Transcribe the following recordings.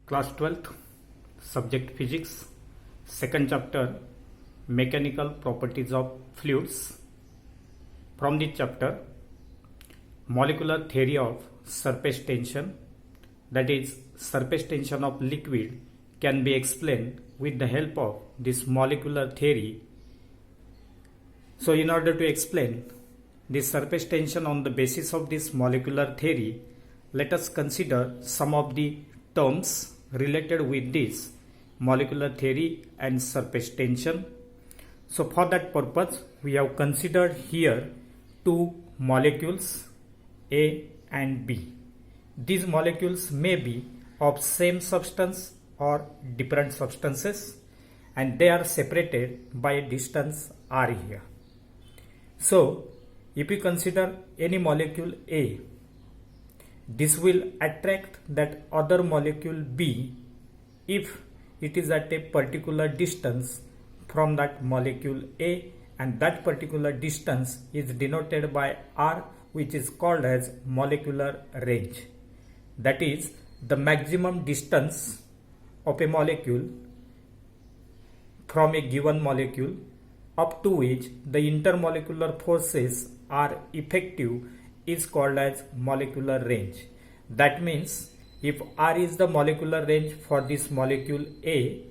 Class 12th, Subject Physics, second chapter, Mechanical Properties of Fluids. From this chapter, Molecular Theory of Surface Tension, that is, surface tension of liquid, can be explained with the help of this molecular theory. So, in order to explain this surface tension on the basis of this molecular theory, let us consider some of the terms related with this molecular theory and surface tension. So for that purpose, we have considered here two molecules A and B. These molecules may be of same substance or different substances, and they are separated by a distance r here. So if you consider any molecule A, this will attract that other molecule B if it is at a particular distance from that molecule A, and that particular distance is denoted by R, which is called as molecular range. That is the maximum distance of a molecule from a given molecule up to which the intermolecular forces are effective is called as molecular range. That means if R is the molecular range for this molecule A,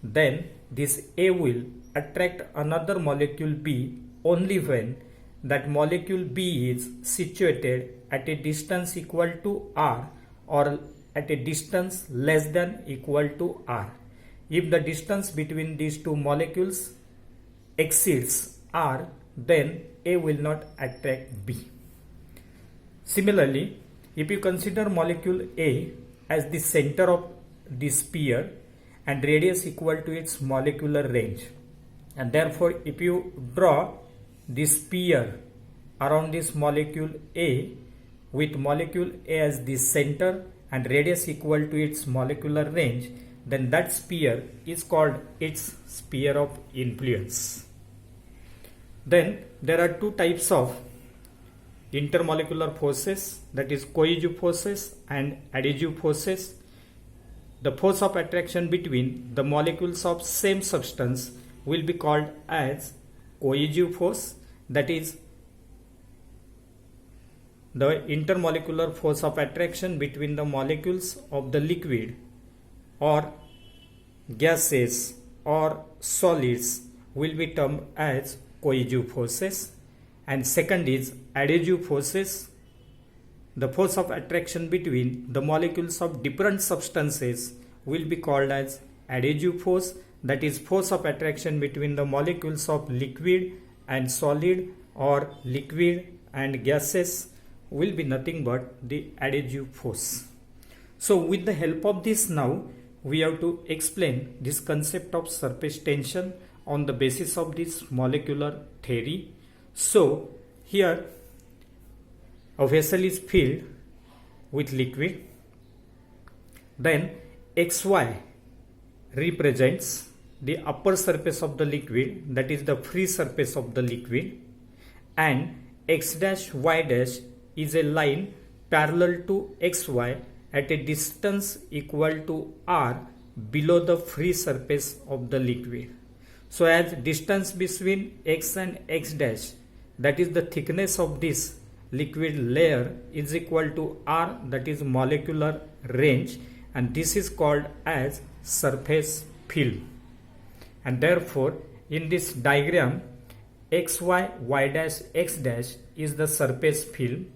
then this A will attract another molecule B only when that molecule B is situated at a distance equal to R or at a distance less than equal to R. If the distance between these two molecules exceeds R, then A will not attract B. Similarly, if you consider molecule A as the center of the sphere and radius equal to its molecular range, and therefore if you draw this sphere around this molecule A with molecule A as the center and radius equal to its molecular range, then that sphere is called its sphere of influence. Then there are two types of intermolecular forces, that is cohesive forces and adhesive forces. The force of attraction between the molecules of same substance will be called as cohesive force, that is the intermolecular force of attraction between the molecules of the liquid or gases or solids will be termed as cohesive forces. And second is adhesive forces. The force of attraction between the molecules of different substances will be called as adhesive force, that is force of attraction between the molecules of liquid and solid or liquid and gases will be nothing but the adhesive force. So with the help of this, now we have to explain this concept of surface tension on the basis of this molecular theory. So here a vessel is filled with liquid, then xy represents the upper surface of the liquid, that is the free surface of the liquid, and x dash y dash is a line parallel to xy at a distance equal to r below the free surface of the liquid. So as distance between x and x dash, that is the thickness of this liquid layer, is equal to r, that is molecular range, and this is called as surface film. And therefore in this diagram xy y dash x dash is the surface film.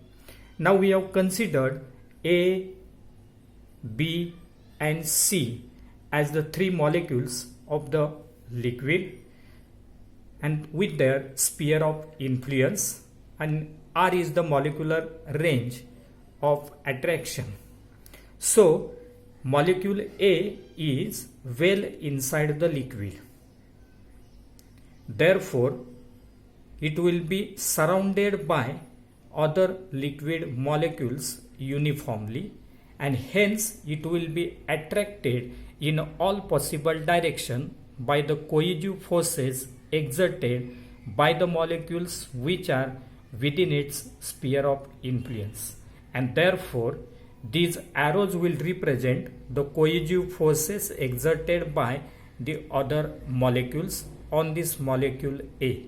Now we have considered A, B and C as the three molecules of the liquid and with their sphere of influence, and R is the molecular range of attraction. So molecule A is well inside the liquid. Therefore it will be surrounded by other liquid molecules uniformly, and hence it will be attracted in all possible direction by the cohesive forces exerted by the molecules which are within its sphere of influence, and therefore these arrows will represent the cohesive forces exerted by the other molecules on this molecule A.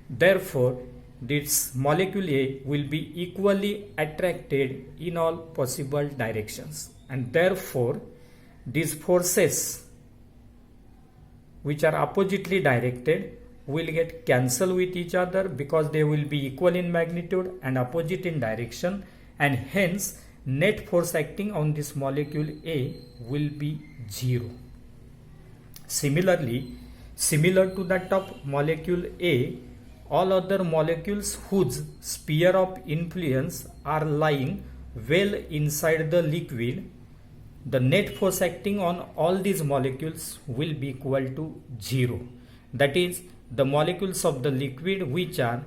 Therefore, this molecule A will be equally attracted in all possible directions, and therefore these forces which are oppositely directed will get cancelled with each other because they will be equal in magnitude and opposite in direction, and hence net force acting on this molecule A will be 0. Similarly, similar to that of molecule A, all other molecules whose sphere of influence are lying well inside the liquid, the net force acting on all these molecules will be equal to 0. That is, the molecules of the liquid which are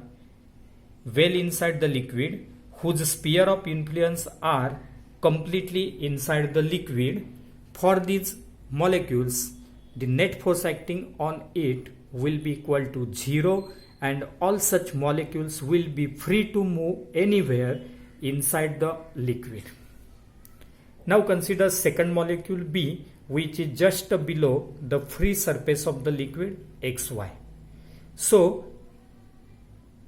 well inside the liquid, whose sphere of influence are completely inside the liquid, for these molecules the net force acting on it will be equal to 0, and all such molecules will be free to move anywhere inside the liquid. Now consider second molecule B, which is just below the free surface of the liquid XY. So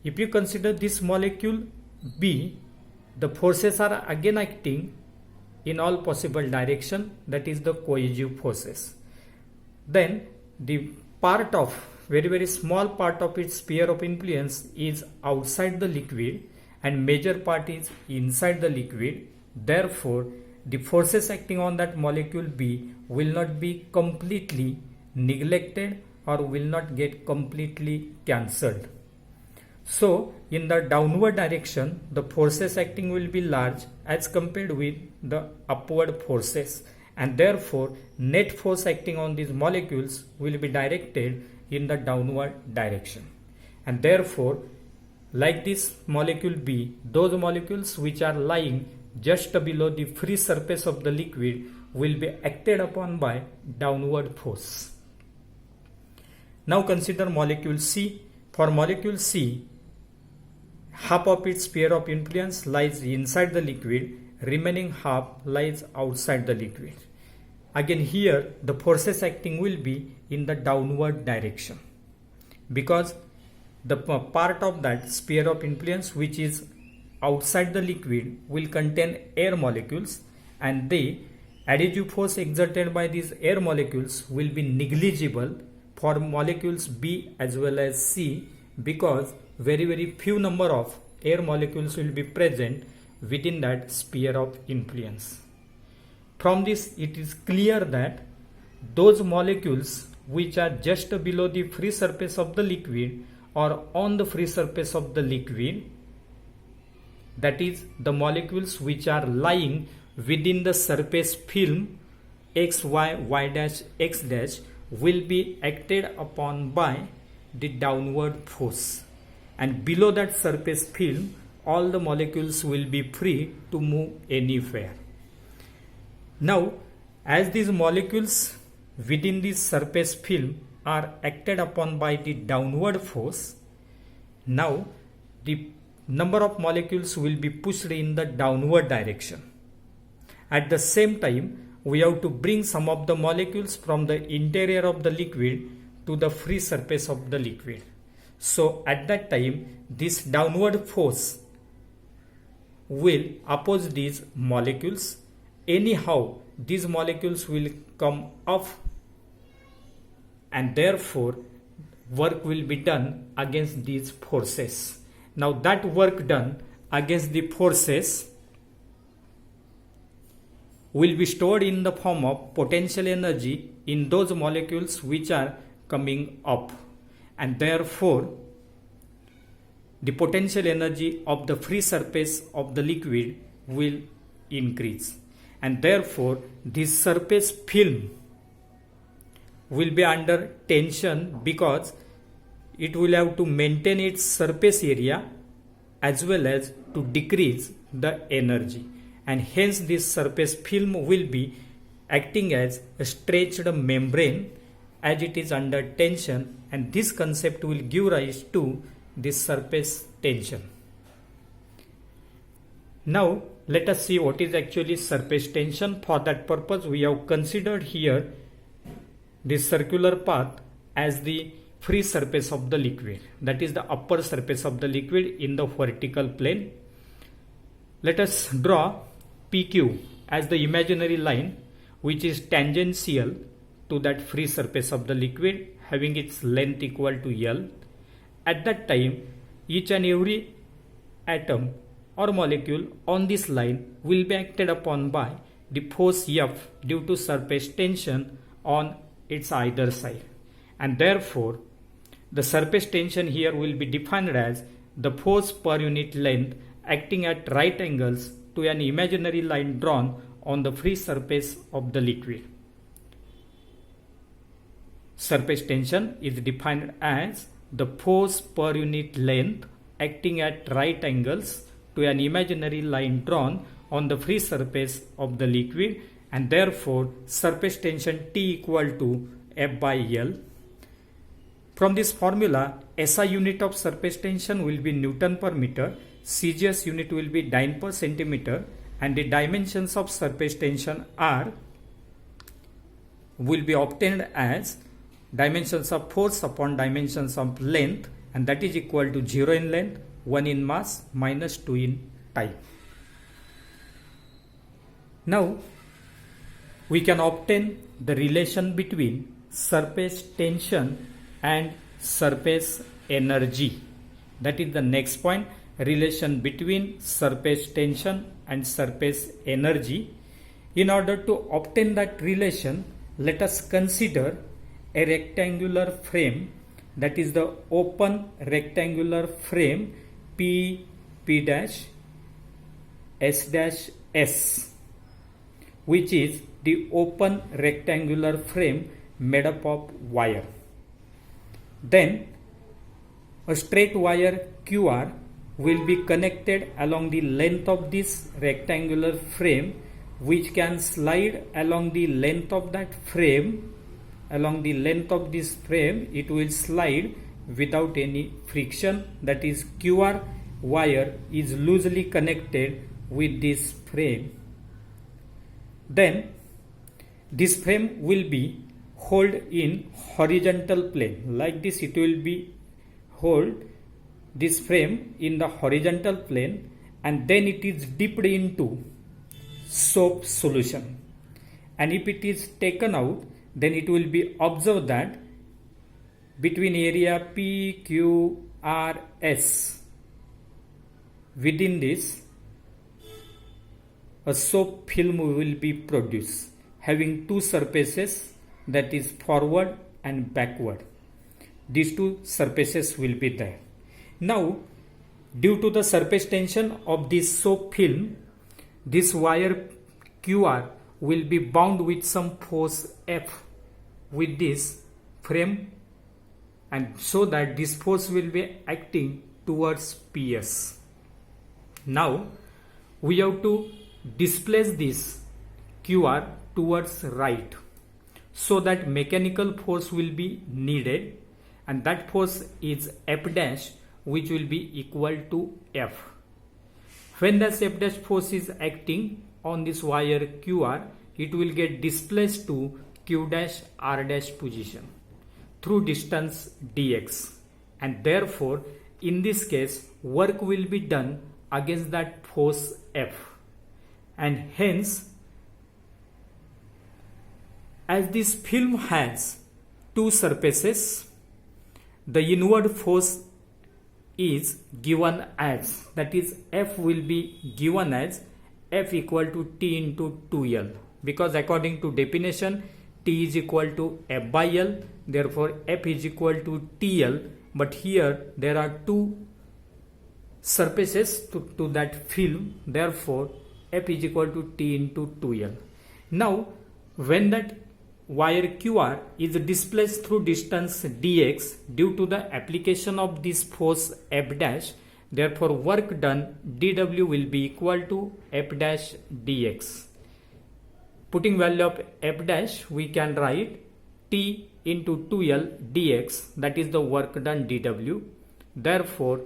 if you consider this molecule B, the forces are again acting in all possible direction, that is the cohesive forces. Then the part of very small part of its sphere of influence is outside the liquid and major part is inside the liquid. Therefore, the forces acting on that molecule B will not be completely neglected or will not get completely cancelled. So, in the downward direction, the forces acting will be large as compared with the upward forces, and therefore net force acting on these molecules will be directed in the downward direction. And therefore, like this molecule B, those molecules which are lying just below the free surface of the liquid will be acted upon by downward force. Now consider molecule C. For molecule C, half of its sphere of influence lies inside the liquid, remaining half lies outside the liquid. Again here the forces acting will be in the downward direction, because the part of that sphere of influence which is outside the liquid will contain air molecules, and the adhesive force exerted by these air molecules will be negligible for molecules B as well as C, because very few number of air molecules will be present within that sphere of influence. From this it is clear that those molecules which are just below the free surface of the liquid or on the free surface of the liquid, that is the molecules which are lying within the surface film X, Y, Y dash, X dash, will be acted upon by the downward force, and below that surface film all the molecules will be free to move anywhere. Now, as these molecules within this surface film are acted upon by the downward force, now the number of molecules will be pushed in the downward direction. At the same time, we have to bring some of the molecules from the interior of the liquid to the free surface of the liquid. So at that time, this downward force will oppose these molecules. Anyhow, these molecules will come up, and therefore work will be done against these forces. Now that work done against the forces will be stored in the form of potential energy in those molecules which are coming up, and therefore the potential energy of the free surface of the liquid will increase, and therefore this surface film will be under tension because it will have to maintain its surface area as well as to decrease the energy, and hence this surface film will be acting as a stretched membrane as it is under tension, and this concept will give rise to this surface tension. Now let us see what is actually surface tension. For that purpose, we have considered here this circular path as the free surface of the liquid, that is the upper surface of the liquid in the vertical plane. Let us draw PQ as the imaginary line which is tangential to that free surface of the liquid, having its length equal to L. At that time, each and every atom or molecule on this line will be acted upon by the force F due to surface tension on its either side, and therefore the surface tension here will be defined as the force per unit length acting at right angles to an imaginary line drawn on the free surface of the liquid. Surface tension is defined as the force per unit length acting at right angles to an imaginary line drawn on the free surface of the liquid, and therefore surface tension T equal to F by L. From this formula, SI unit of surface tension will be Newton per meter, CGS unit will be Dyne per centimeter, and the dimensions of surface tension R will be obtained as dimensions of force upon dimensions of length, and that is equal to 0 in length, 1 in mass, minus 2 in time. Now, we can obtain the relation between surface tension and surface energy. That is the next point, relation between surface tension and surface energy. In order to obtain that relation, let us consider a rectangular frame, that is the open rectangular frame P dash S, which is the open rectangular frame made up of wire. Then a straight wire QR will be connected along the length of this rectangular frame, which can slide along the length of that frame. Along the length of this frame, it will slide without any friction, that is QR wire is loosely connected with this frame. Then this frame will be held in horizontal plane. Like this, it will be hold this frame in the horizontal plane, and then it is dipped into soap solution, and if it is taken out, then it will be observed that between area PQRS, within this a soap film will be produced having two surfaces, that is forward and backward. These two surfaces will be there. Now, due to the surface tension of this soap film, this wire QR will be bound with some force F with this frame, and so that this force will be acting towards PS. Now we have to displace this QR towards right, so that mechanical force will be needed, and that force is F dash, which will be equal to F. When this F dash force is acting on this wire QR, it will get displaced to Q dash R dash position through distance dx, and therefore in this case work will be done against that force F, and hence as this film has two surfaces, the inward force is given as, that is F will be given as F equal to T into 2L, because according to definition T is equal to F by L, therefore F is equal to TL, but here there are two surfaces to that film, therefore F is equal to T into 2L. Now when that wire QR is displaced through distance dx due to the application of this force F dash, therefore work done dW will be equal to F dash dx. Putting value of F dash, we can write T into 2L dx, that is the work done dW. Therefore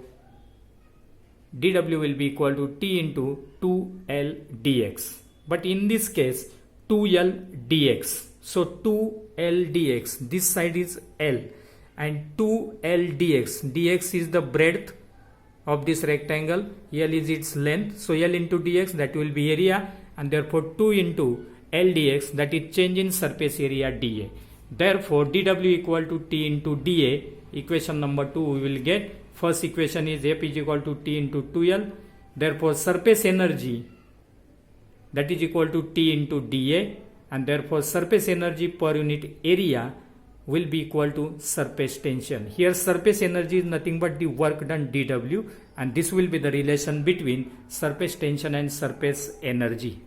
dW will be equal to T into 2L dx. But in this case 2L dx. So 2L dx, this side is L, and 2L dx, dx is the breadth of this rectangle, L is its length, so L into dx, that will be area, and therefore 2 into L dx, that is change in surface area dA. Therefore dW equal to T into dA. Equation number 2 we will get. First equation is F is equal to T into 2L. Therefore surface energy, that is equal to T into dA, and therefore surface energy per unit area will be equal to surface tension. Here surface energy is nothing but the work done dW, and this will be the relation between surface tension and surface energy.